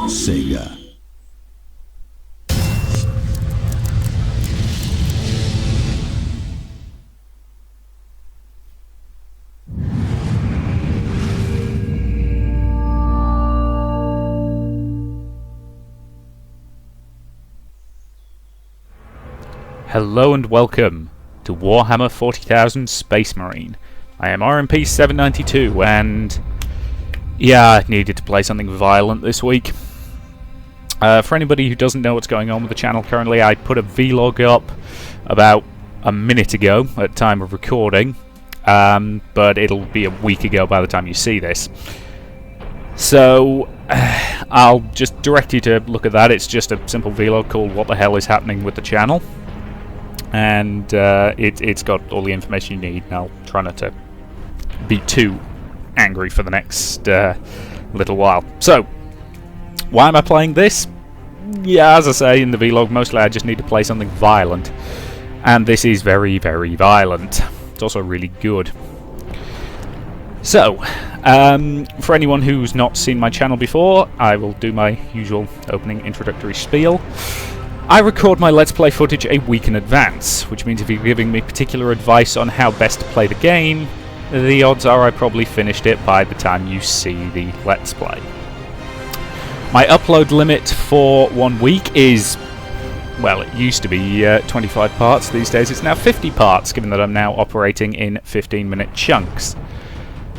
Sega. Hello and welcome to Warhammer 40,000 Space Marine. I am RMP 792 and yeah, I needed to play something violent this week. For anybody who doesn't know what's going on with the channel currently, I put a vlog up about a minute ago at time of recording, but it'll be a week ago by the time you see this. So I'll just direct you to look at that. It's just a simple vlog called What the Hell is Happening with the Channel, and it's got all the information you need, and I'll try not to be too angry for the next little while. So, why am I playing this? Yeah, as I say in the vlog, mostly I just need to play something violent, and this is very, very violent. It's also really good. So, for anyone who's not seen my channel before, I will do my usual opening introductory spiel. I record my Let's Play footage a week in advance, which means if you're giving me particular advice on how best to play the game, the odds are I probably finished it by the time you see the Let's Play. My upload limit for 1 week is, well, it used to be 25 parts. These days it's now 50 parts, given that I'm now operating in 15-minute chunks.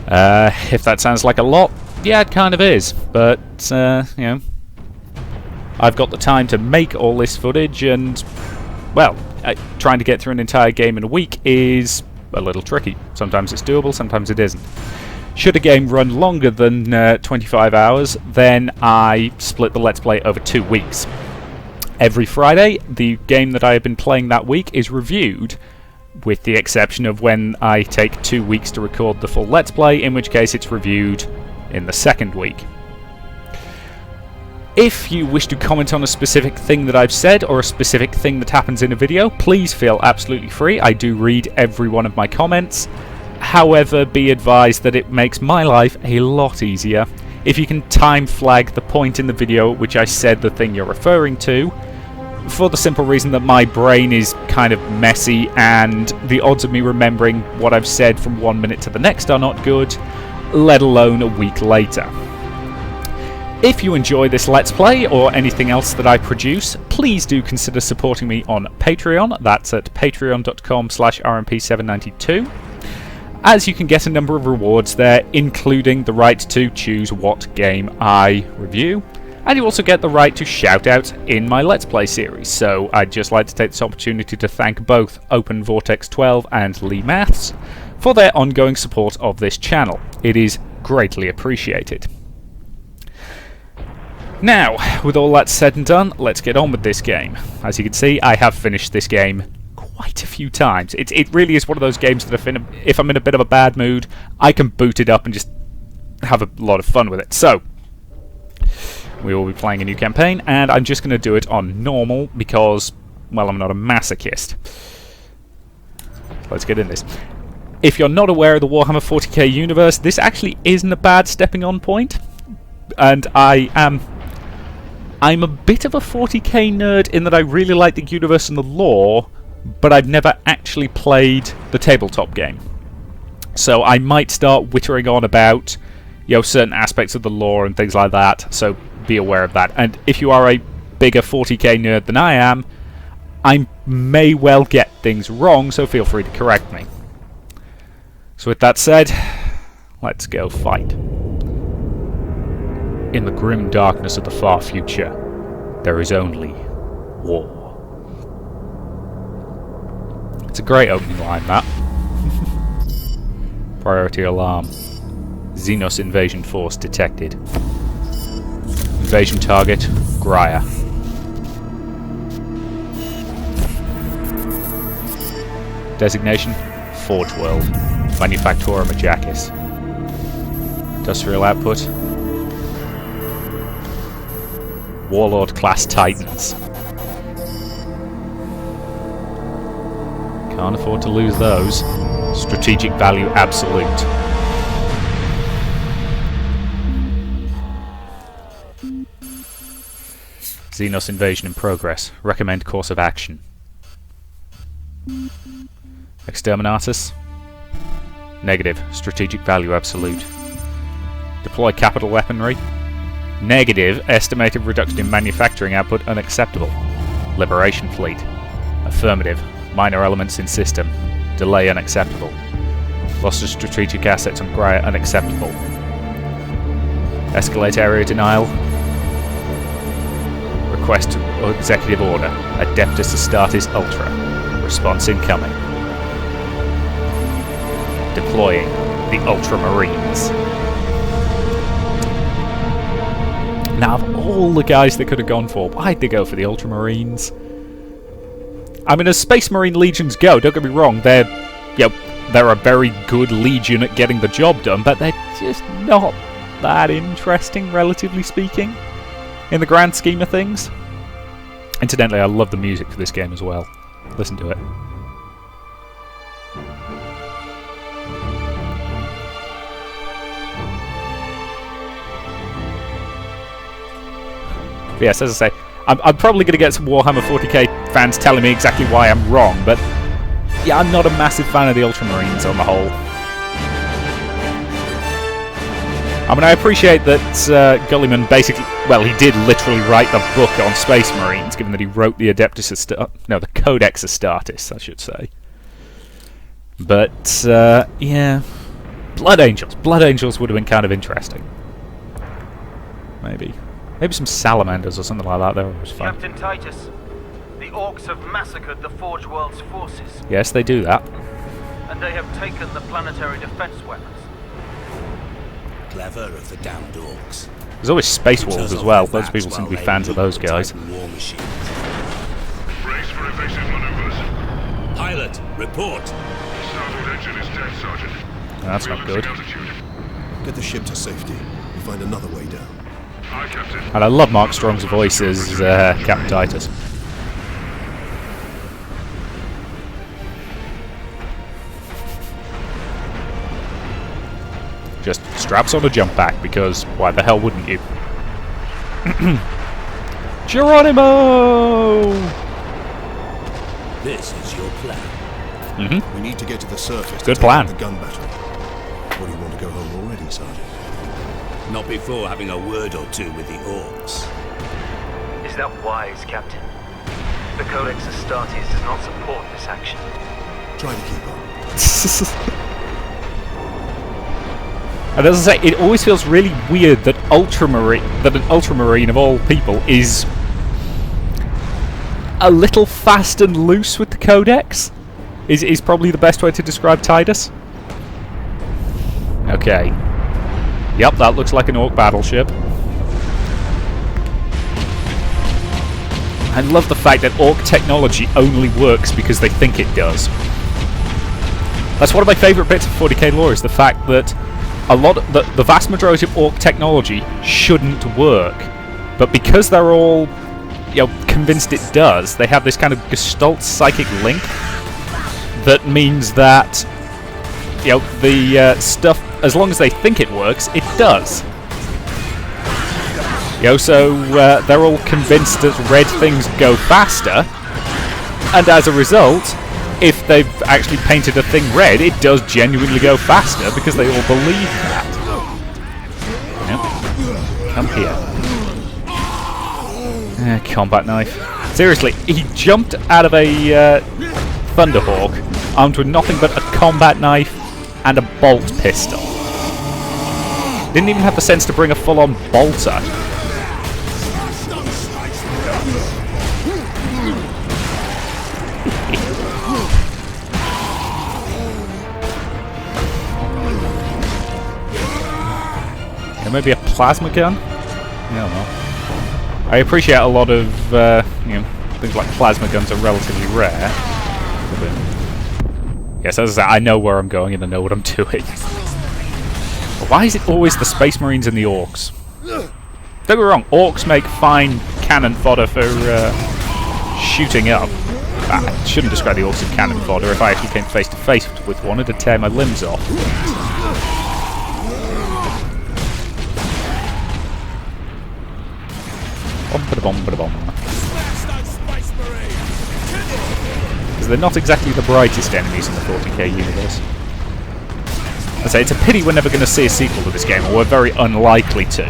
If that sounds like a lot, yeah, it kind of is, but, you know, I've got the time to make all this footage, and, well, trying to get through an entire game in a week is a little tricky. Sometimes it's doable, sometimes it isn't. Should a game run longer than 25 hours, then I split the Let's Play over 2 weeks. Every Friday, the game that I have been playing that week is reviewed, with the exception of when I take 2 weeks to record the full Let's Play, in which case it's reviewed in the second week. If you wish to comment on a specific thing that I've said, or a specific thing that happens in a video, please feel absolutely free. I do read every one of my comments. However, be advised that it makes my life a lot easier if you can time flag the point in the video at which I said the thing you're referring to, for the simple reason that my brain is kind of messy, and the odds of me remembering what I've said from 1 minute to the next are not good, let alone a week later. If you enjoy this Let's Play, or anything else that I produce, please do consider supporting me on Patreon. That's at patreon.com/rmp792. As you can get a number of rewards there, including the right to choose what game I review, and you also get the right to shout out in my Let's Play series. So I'd just like to take this opportunity to thank both Open Vortex 12 and Lee Maths for their ongoing support of this channel. It is greatly appreciated. Now, with all that said and done, let's get on with this game. As you can see, I have finished this game quite a few times. It really is one of those games that if I'm in a bit of a bad mood, I can boot it up and just have a lot of fun with it. So, we will be playing a new campaign, and I'm just going to do it on normal because, well, I'm not a masochist. Let's get in this. If you're not aware of the Warhammer 40k universe, this actually isn't a bad stepping on point, and I'm a bit of a 40k nerd in that I really like the universe and the lore, but I've never actually played the tabletop game. So I might start wittering on about, you know, certain aspects of the lore and things like that, so be aware of that. And if you are a bigger 40k nerd than I am, I may well get things wrong, so feel free to correct me. So with that said, let's go fight. In the grim darkness of the far future, there is only war. It's a great opening line, that. Priority alarm. Xenos invasion force detected. Invasion target, Grya. Designation, Forge World. Manufactura Majakis. Industrial output, Warlord class Titans. Can't afford to lose those. Strategic value absolute. Xenos invasion in progress. Recommend course of action. Exterminatus? Negative. Strategic value absolute. Deploy capital weaponry? Negative. Estimated reduction in manufacturing output unacceptable. Liberation fleet? Affirmative. Minor elements in system. Delay unacceptable. Loss of strategic assets on Gaia unacceptable. Escalate area denial. Request executive order. Adeptus Astartes Ultra. Response incoming. Deploying the Ultramarines. Now, of all the guys they could have gone for, why'd they go for the Ultramarines? I mean, as Space Marine legions go, don't get me wrong, they're a very good legion at getting the job done, but they're just not that interesting, relatively speaking, in the grand scheme of things. Incidentally, I love the music for this game as well. Listen to it. But yes, as I say, I'm probably going to get some Warhammer 40k fans telling me exactly why I'm wrong, but yeah, I'm not a massive fan of the Ultramarines on the whole. I mean, I appreciate that Gulliman basically, well, he did literally write the book on Space Marines, given that he wrote the the Codex Astartes, I should say. But, yeah, Blood Angels. Blood Angels would have been kind of interesting. Maybe some salamanders or something like that. That was fun. Captain Titus, the Orcs have massacred the Forge World's forces. Yes, they do that. And they have taken the planetary defense weapons. Clever of the damned Orcs. There's always Space Wolves as well. Those people seem to be fans of those guys. War machines. Brace for evasive maneuvers. Pilot, report. Starboard engine is dead, Sergeant. That's not good. Altitude. Get the ship to safety. We'll find another way down. Aye, Captain. And I love Mark Strong's voice as Captain Titus. Just straps on a jump pack, because why the hell wouldn't you? Geronimo! This is your plan. Mm-hmm. We need to get to the surface. Good to plan. take out the gun battery. Or do you want to go home already, Sergeant? Not before having a word or two with the Orcs. Is that wise, Captain? The Codex Astartes does not support this action. Try to keep up. And as I say, it always feels really weird that an Ultramarine of all people is a little fast and loose with the Codex. Is probably the best way to describe Titus. Okay. Yep, that looks like an Orc battleship. I love the fact that Orc technology only works because they think it does. That's one of my favourite bits of 40k lore, is the fact that the vast majority of Orc technology shouldn't work, but because they're all convinced it does, they have this kind of gestalt psychic link that means that the stuff, as long as they think it works, it does. So they're all convinced that red things go faster, and as a result, if they've actually painted a thing red, it does genuinely go faster because they all believe that. Come here. Combat knife. Seriously, he jumped out of a Thunderhawk armed with nothing but a combat knife and a bolt pistol. Didn't even have the sense to bring a full-on bolter. Maybe a plasma gun? I don't know. I appreciate a lot of things like plasma guns are relatively rare. But yes, as I say, I know where I'm going and I know what I'm doing. But why is it always the Space Marines and the Orcs? Don't get me wrong, Orcs make fine cannon fodder for shooting up. I shouldn't describe the Orcs as cannon fodder. If I actually came face to face with one, it'd tear my limbs off. Bom-ba-da-bom-ba-da-bom. Because they're not exactly the brightest enemies in the 40k universe. I say, it's a pity we're never going to see a sequel to this game, or we're very unlikely to.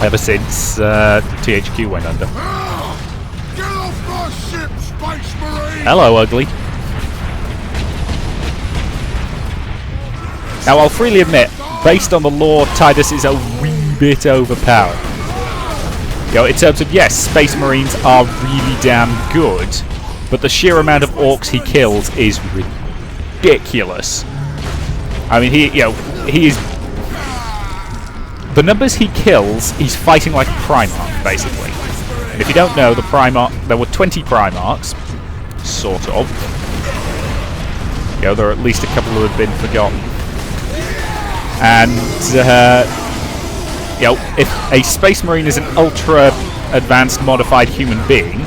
Ever since THQ went under. Get off my ship, Space Marine! Hello, ugly. Now, I'll freely admit, based on the lore, Tidus is a wee bit overpowered. You know, in terms of, yes, Space Marines are really damn good, but the sheer amount of orcs he kills is ridiculous. I mean, he is... The numbers he kills, he's fighting like a Primarch, basically. And if you don't know, the Primarch... There were 20 Primarchs, sort of. You know, there are at least a couple who have been forgotten. And, you know, if a Space Marine is an ultra-advanced modified human being,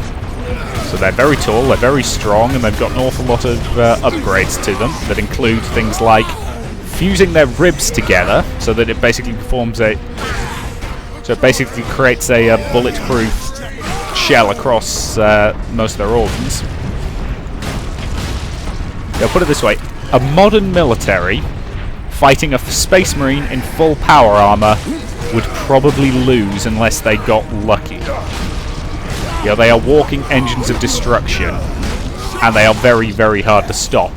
so they're very tall, they're very strong, and they've got an awful lot of upgrades to them that include things like fusing their ribs together so that it basically forms a... So it basically creates a bulletproof shell across most of their organs. Yeah, put it this way. A modern military fighting a Space Marine in full power armor would probably lose unless they got lucky. You know, they are walking engines of destruction, and they are very, very hard to stop.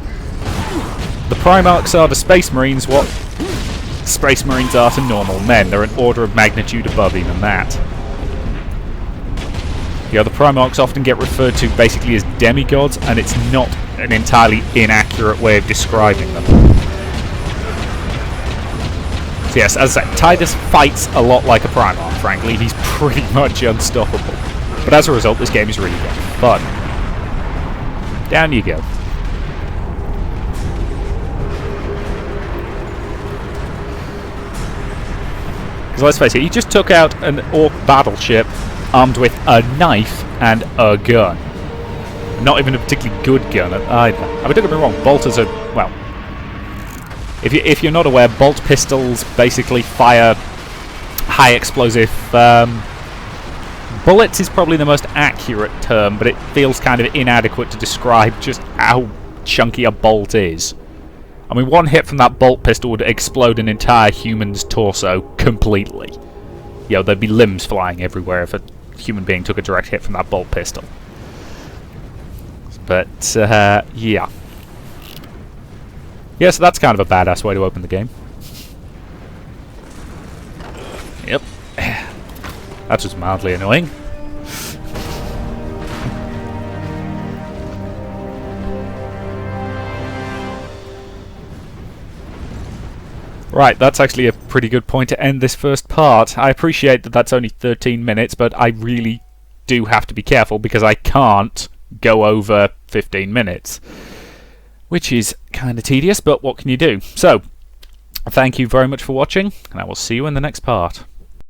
The Primarchs are to Space Marines what Space Marines are to normal men. They're an order of magnitude above even that. You know, the Primarchs often get referred to basically as demigods, and it's not an entirely inaccurate way of describing them. So yes, as I said, Tidus fights a lot like a Primarch, frankly. He's pretty much unstoppable. But as a result, this game is really fun. Down you go. Because let's face it, he just took out an orc battleship armed with a knife and a gun. Not even a particularly good gun either. I mean, don't get me wrong, bolters are, well... If you're not aware, bolt pistols basically fire high explosive... bullets is probably the most accurate term, but it feels kind of inadequate to describe just how chunky a bolt is. I mean, one hit from that bolt pistol would explode an entire human's torso completely. You know, there'd be limbs flying everywhere if a human being took a direct hit from that bolt pistol. But, yeah. Yeah, so that's kind of a badass way to open the game. Yep. That was mildly annoying. Right, that's actually a pretty good point to end this first part. I appreciate that that's only 13 minutes, but I really do have to be careful because I can't go over 15 minutes. Which is kind of tedious, but what can you do? So, thank you very much for watching, and I will see you in the next part.